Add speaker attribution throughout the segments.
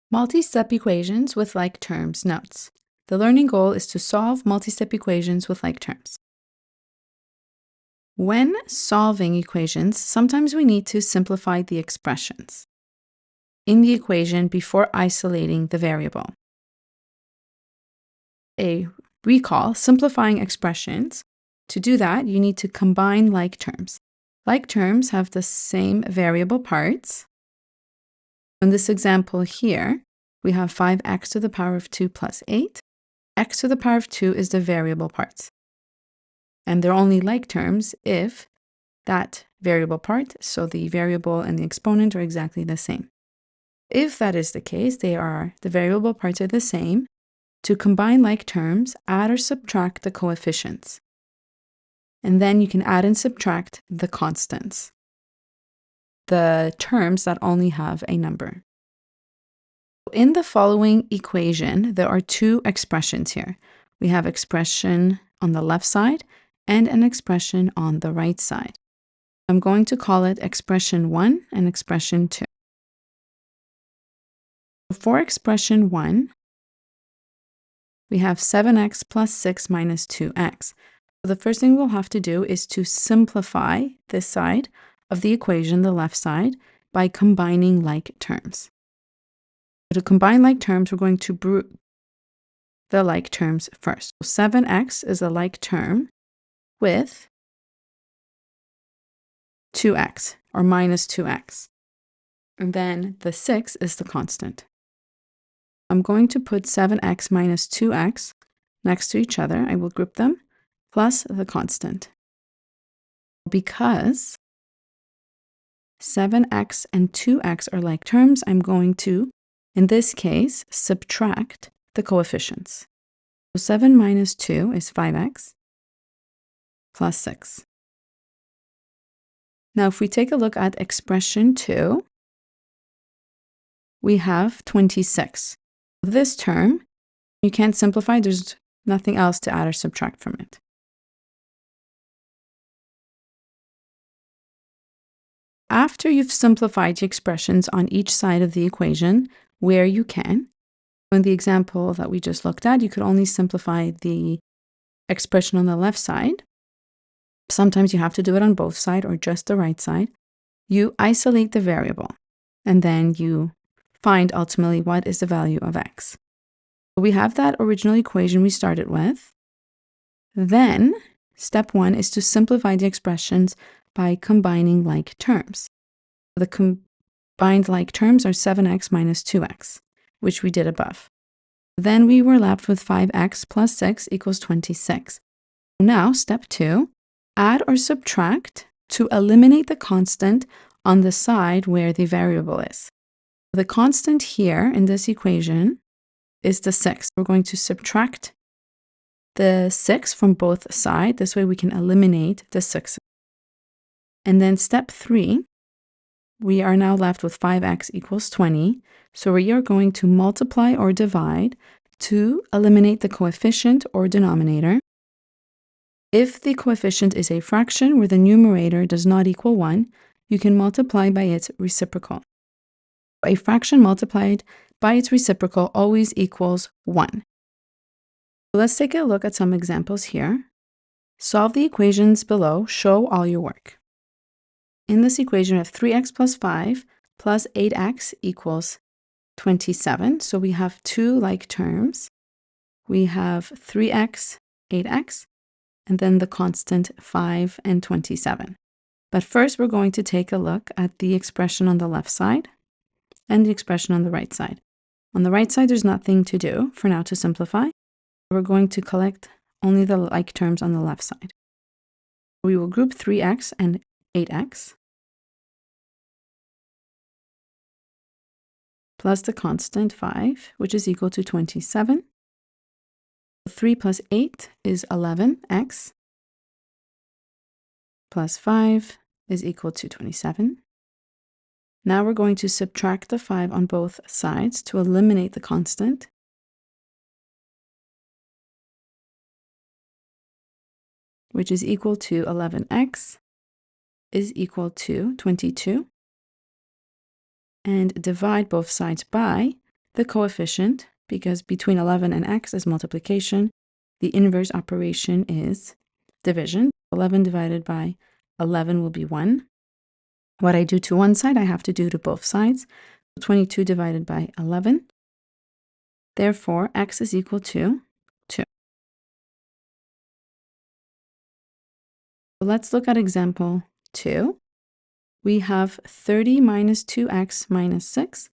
Speaker 1: Multi-step equations with like terms notes. The learning goal is to solve multi-step equations with like terms. When solving equations, sometimes we need to simplify the expressions in the equation before isolating the variable. A recall, simplifying expressions. To do that, you need to combine like terms. Like terms have the same variable parts. In this example here, we have 5x to the power of 2 plus 8. X to the power of 2 is the variable parts. And they're only like terms if that variable part, so the variable and the exponent, are exactly the same. If that is the case, the variable parts are the same. To combine like terms, add or subtract the coefficients. And then you can add and subtract the constants, the terms that only have a number. In the following equation, there are two expressions here. We have expression on the left side and an expression on the right side. I'm going to call it expression 1 and expression 2. For expression 1, we have 7x plus 6 minus 2x. So the first thing we'll have to do is to simplify this side of the equation, the left side, by combining like terms. To combine like terms, we're going to group the like terms first. So 7x is a like term with 2x, or minus 2x. And then the 6 is the constant. I'm going to put 7x minus 2x next to each other. I will group them, plus the constant. Because 7x and 2x are like terms, I'm going to, in this case, subtract the coefficients. So 7 minus 2 is 5x plus 6. Now, if we take a look at expression 2, we have 26. This term, you can't simplify. There's nothing else to add or subtract from it. After you've simplified the expressions on each side of the equation, where you can, in the example that we just looked at, you could only simplify the expression on the left side. Sometimes you have to do it on both sides or just the right side. You isolate the variable, and then you find ultimately what is the value of x. We have that original equation we started with. Then, step 1 is to simplify the expressions by combining like terms. The combined like terms are 7x minus 2x, which we did above. Then we were left with 5x plus 6 equals 26. Now, step 2, add or subtract to eliminate the constant on the side where the variable is. The constant here in this equation is the 6. We're going to subtract the 6 from both sides. This way we can eliminate the 6. And then step 3, we are now left with 5x equals 20. So we are going to multiply or divide to eliminate the coefficient or denominator. If the coefficient is a fraction where the numerator does not equal 1, you can multiply by its reciprocal. A fraction multiplied by its reciprocal always equals 1. Let's take a look at some examples here. Solve the equations below, show all your work. In this equation, we have 3x plus 5 plus 8x equals 27. So we have two like terms. We have 3x, 8x, and then the constant 5 and 27. But first, we're going to take a look at the expression on the left side and the expression on the right side. On the right side, there's nothing to do for now to simplify. We're going to collect only the like terms on the left side. We will group 3x and 8x plus the constant 5, which is equal to 27. 3 plus 8 is 11x plus 5 is equal to 27. Now we're going to subtract the 5 on both sides to eliminate the constant. Which is equal to 11x is equal to 22. And divide both sides by the coefficient, because between 11 and x is multiplication. The inverse operation is division. 11 divided by 11 will be 1. What I do to one side, I have to do to both sides. 22 divided by 11. Therefore, x is equal to 2. Let's look at example 2. We have 30 minus 2x minus 6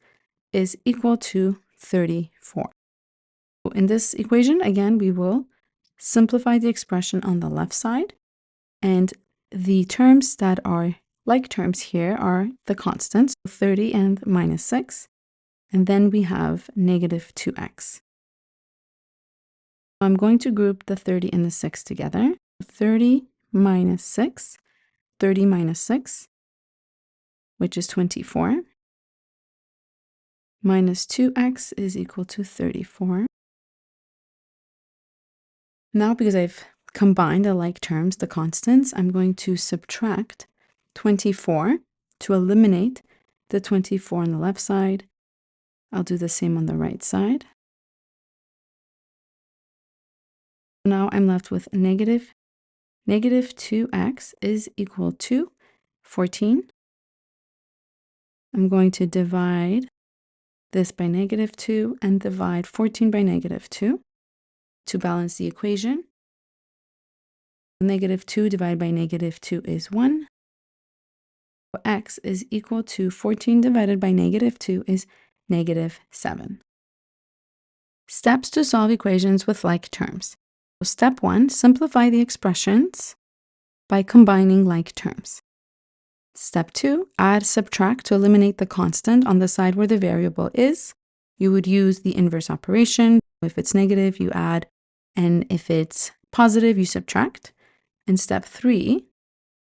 Speaker 1: is equal to 34. In this equation, again, we will simplify the expression on the left side, and the terms that are like terms here are the constants, 30 and minus 6, and then we have negative 2x. I'm going to group the 30 and the 6 together. 30 minus 6, 30 minus 6, which is 24, minus 2x is equal to 34. Now, because I've combined the like terms, the constants, I'm going to subtract 24 to eliminate the 24 on the left side. I'll do the same on the right side. Now I'm left with negative 2x is equal to 14. I'm going to divide this by negative 2 and divide 14 by negative 2 to balance the equation. Negative 2 divided by negative 2 is 1. So x is equal to 14 divided by negative 2 is negative 7. Steps to solve equations with like terms. So step 1, simplify the expressions by combining like terms. Step 2, add, subtract to eliminate the constant on the side where the variable is. You would use the inverse operation. If it's negative, you add, and if it's positive, you subtract. And step 3,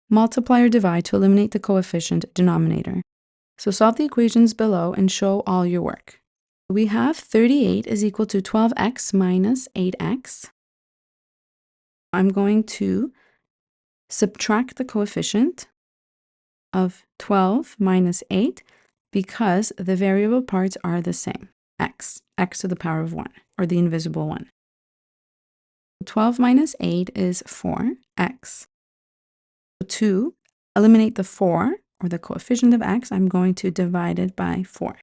Speaker 1: multiply or divide to eliminate the coefficient denominator. So solve the equations below and show all your work. We have 38 is equal to 12x minus 8x. I'm going to subtract the coefficient of 12 minus 8 because the variable parts are the same, x to the power of 1, or the invisible 1. 12 minus 8 is 4x. To eliminate the 4, or the coefficient of x, I'm going to divide it by 4.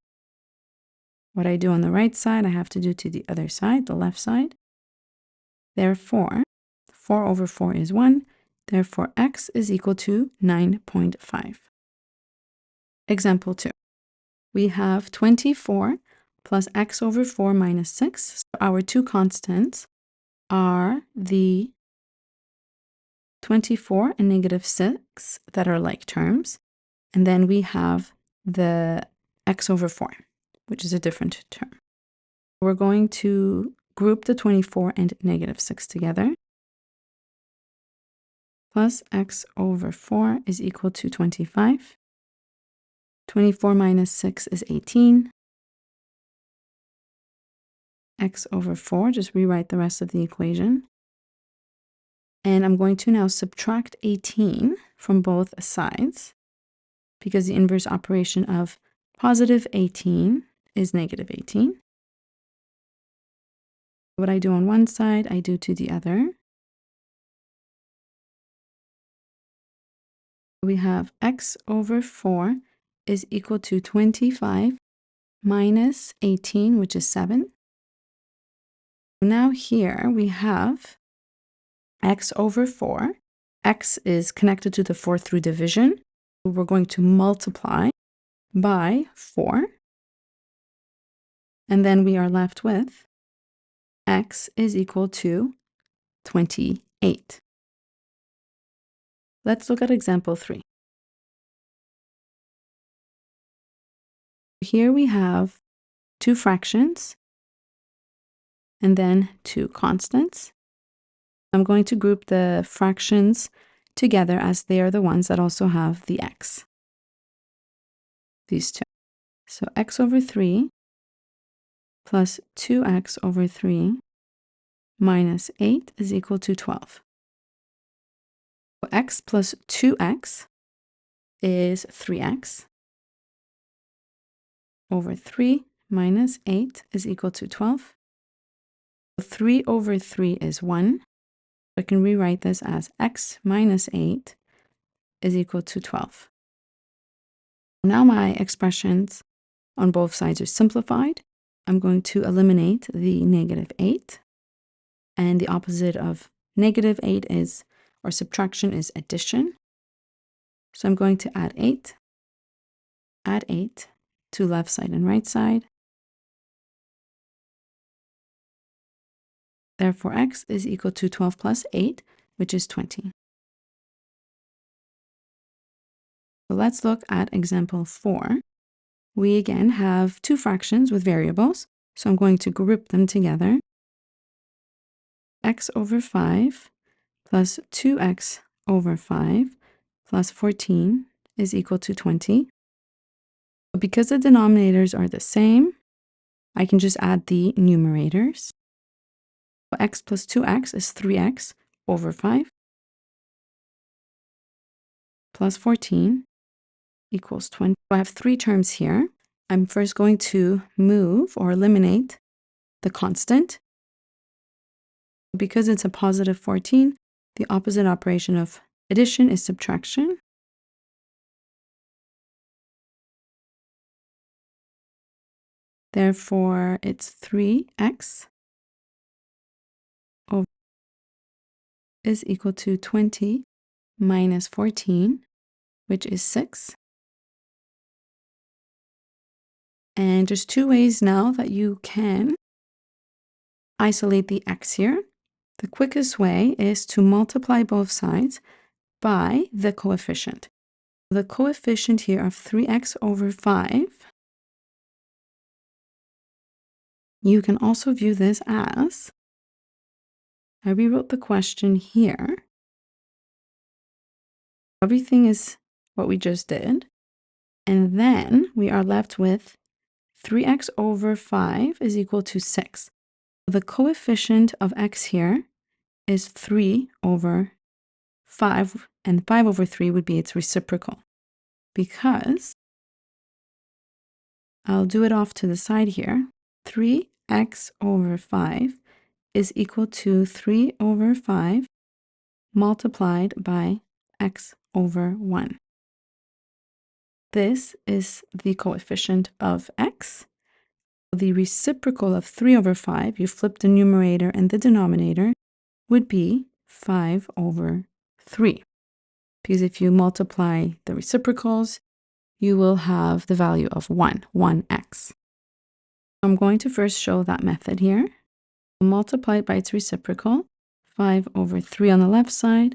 Speaker 1: What I do on the right side, I have to do to the other side, the left side. Therefore, 4 over 4 is 1. Therefore, x is equal to 9.5. Example 2. We have 24 plus x over 4 minus 6. So our two constants are the 24 and negative 6 that are like terms. And then we have the x over 4, which is a different term. We're going to group the 24 and negative 6 together. Plus x over 4 is equal to 25. 24 minus 6 is 18. X over 4, just rewrite the rest of the equation. And I'm going to now subtract 18 from both sides because the inverse operation of positive 18 is negative 18. What I do on one side, I do to the other. We have x over 4 is equal to 25 minus 18, which is 7. Now here we have x over 4. X is connected to the 4 through division. We're going to multiply by 4. And then we are left with x is equal to 28. Let's look at example 3. Here we have two fractions and then two constants. I'm going to group the fractions together as they are the ones that also have the x. These two. So x over 3 plus 2x over 3 minus 8 is equal to 12. So x plus 2x is 3x over 3 minus 8 is equal to 12. 3 over 3 is 1. I can rewrite this as x minus 8 is equal to 12. Now my expressions on both sides are simplified. I'm going to eliminate the negative 8. And the opposite of negative 8 is, or subtraction, is addition. So I'm going to add 8 to left side and right side. Therefore, x is equal to 12 plus 8, which is 20. So let's look at example 4. We again have two fractions with variables, so I'm going to group them together. X over 5 plus 2x over 5 plus 14 is equal to 20. But because the denominators are the same, I can just add the numerators. So x plus 2x is 3x over 5 plus 14 equals 20. So I have three terms here. I'm first going to move or eliminate the constant. Because it's a positive 14, the opposite operation of addition is subtraction. Therefore, it's 3x over is equal to 20 minus 14, which is 6. And there's two ways now that you can isolate the x here. The quickest way is to multiply both sides by the coefficient. The coefficient here of 3x over 5, you can also view this as, I rewrote the question here. Everything is what we just did. And then we are left with 3x over 5 is equal to 6. The coefficient of x here is 3 over 5, and 5 over 3 would be its reciprocal. Because, I'll do it off to the side here, 3x over 5 is equal to 3 over 5 multiplied by x over 1. This is the coefficient of x. The reciprocal of 3 over 5, you flip the numerator and the denominator, would be 5 over 3. Because if you multiply the reciprocals, you will have the value of 1x. I'm going to first show that method here. Multiply it by its reciprocal, 5 over 3 on the left side,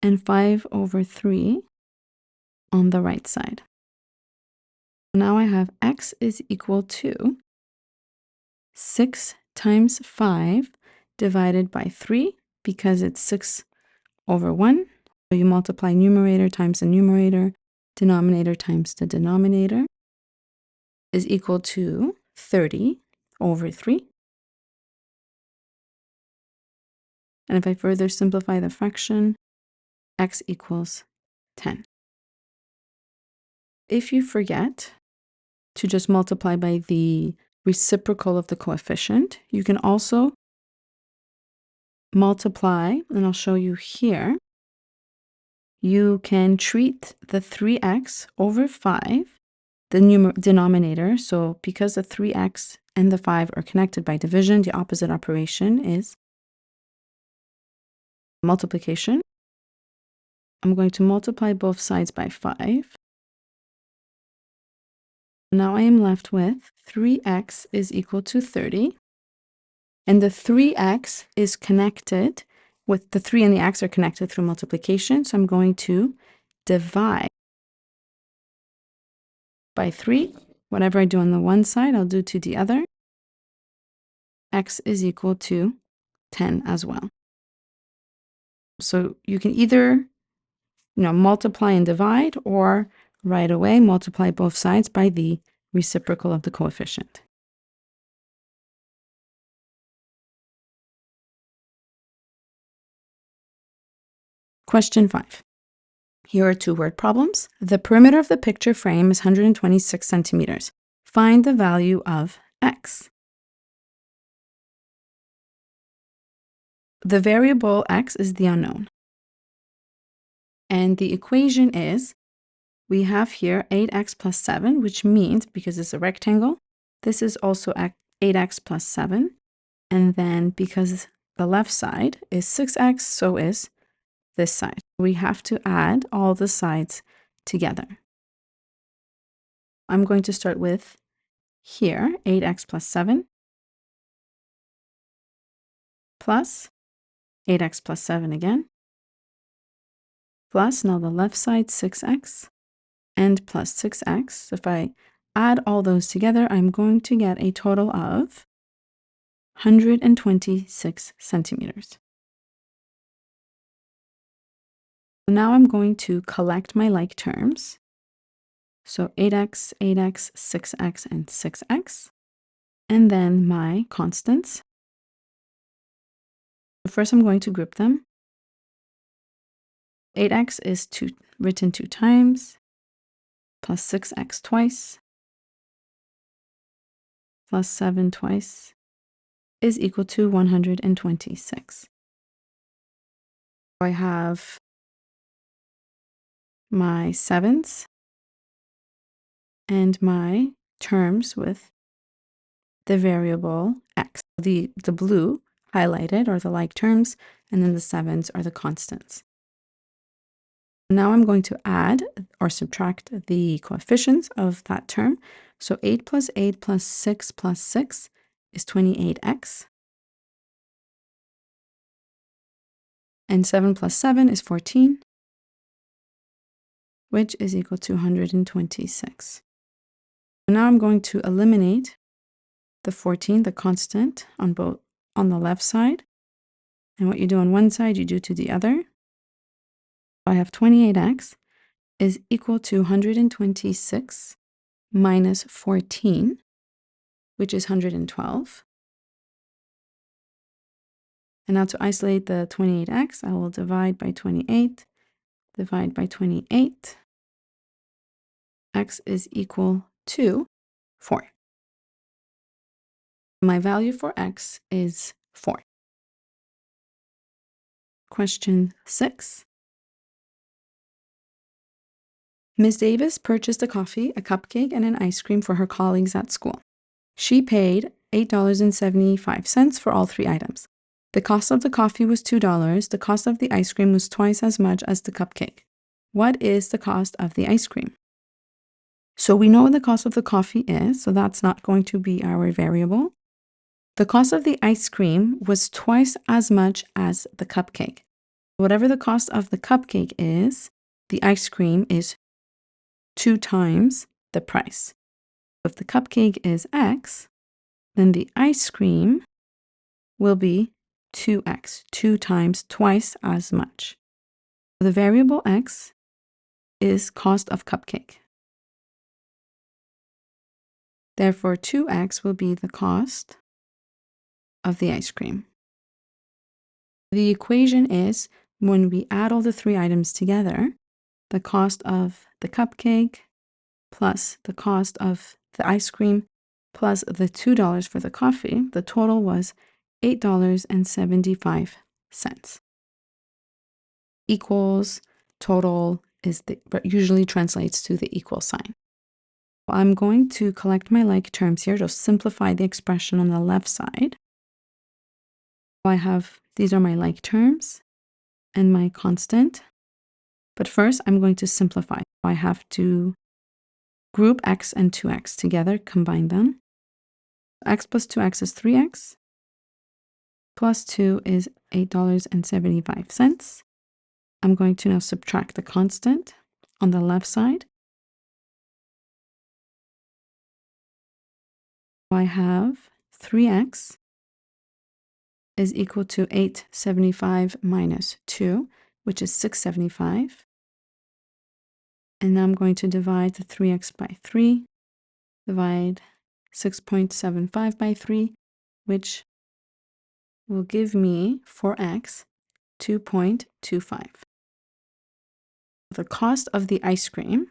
Speaker 1: and 5 over 3 on the right side. Now I have x is equal to 6 times 5 divided by 3, because it's 6 over 1. So you multiply numerator times the numerator, denominator times the denominator, is equal to 30 over 3. And if I further simplify the fraction, x equals 10. If you forget to just multiply by the reciprocal of the coefficient, you can also multiply, and I'll show you here. You can treat the 3x over 5, the denominator. So because the 3x and the 5 are connected by division, the opposite operation is multiplication. I'm going to multiply both sides by 5. Now I am left with 3x is equal to 30. And the 3x is connected with the 3 and the x are connected through multiplication. So I'm going to divide by 3. Whatever I do on the one side, I'll do to the other. X is equal to 10 as well. So you can either, multiply and divide, or right away multiply both sides by the reciprocal of the coefficient. Question 5. Here are two word problems. The perimeter of the picture frame is 126 centimeters. Find the value of x. The variable x is the unknown. And the equation is, we have here 8x plus 7, which means, because it's a rectangle, this is also 8x plus 7. And then because the left side is 6x, so is this side. We have to add all the sides together. I'm going to start with here, 8x plus 7 plus 8x plus 7 again, plus now the left side 6x and plus 6x. So if I add all those together, I'm going to get a total of 126 centimeters. Now I'm going to collect my like terms. So 8x, 8x, 6x, and 6x. And then my constants. First, I'm going to group them. 8x is written 2 times, plus 6x twice, plus 7 twice, is equal to 126. I have my 7s and my terms with the variable x. The blue highlighted are the like terms, and then the 7s are the constants. Now I'm going to add or subtract the coefficients of that term. So 8 plus 8 plus 6 plus 6 is 28x. And 7 plus 7 is 14, which is equal to 126. Now I'm going to eliminate the 14, the constant, on the left side. And what you do on one side, you do to the other. I have 28x is equal to 126 minus 14, which is 112. And now to isolate the 28x, I will divide by 28, divide by 28. X is equal to 4. My value for x is 4. Question 6. Ms. Davis purchased a coffee, a cupcake, and an ice cream for her colleagues at school. She paid $8.75 for all 3 items. The cost of the coffee was $2. The cost of the ice cream was twice as much as the cupcake. What is the cost of the ice cream? So we know what the cost of the coffee is, so that's not going to be our variable. The cost of the ice cream was twice as much as the cupcake. Whatever the cost of the cupcake is, the ice cream is 2 times the price. If the cupcake is X, then the ice cream will be 2x, 2 times, twice as much. The variable X is cost of cupcake. Therefore, 2x will be the cost of the ice cream. The equation is, when we add all the 3 items together, the cost of the cupcake plus the cost of the ice cream plus the $2 for the coffee, the total was $8.75. Equals total usually translates to the equal sign. I'm going to collect my like terms here to simplify the expression on the left side. These are my like terms and my constant. But first, I'm going to simplify. I have to group x and 2x together, combine them. X plus 2x is 3x, plus 2 is $8.75. I'm going to now subtract the constant on the left side. I have 3x is equal to 875 minus 2, which is 675. And now I'm going to divide the 3x by 3, divide 6.75 by 3, which will give me for x 2.25. The cost of the ice cream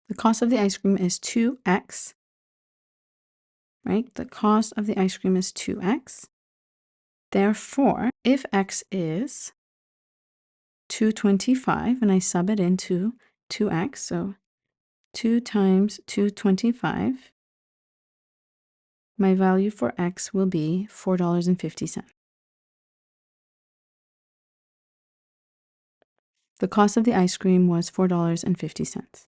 Speaker 1: is 2x, right? The cost of the ice cream is 2x. Therefore, if x is 225, and I sub it into 2x, so 2 times 225, my value for x will be $4.50. The cost of the ice cream was $4.50.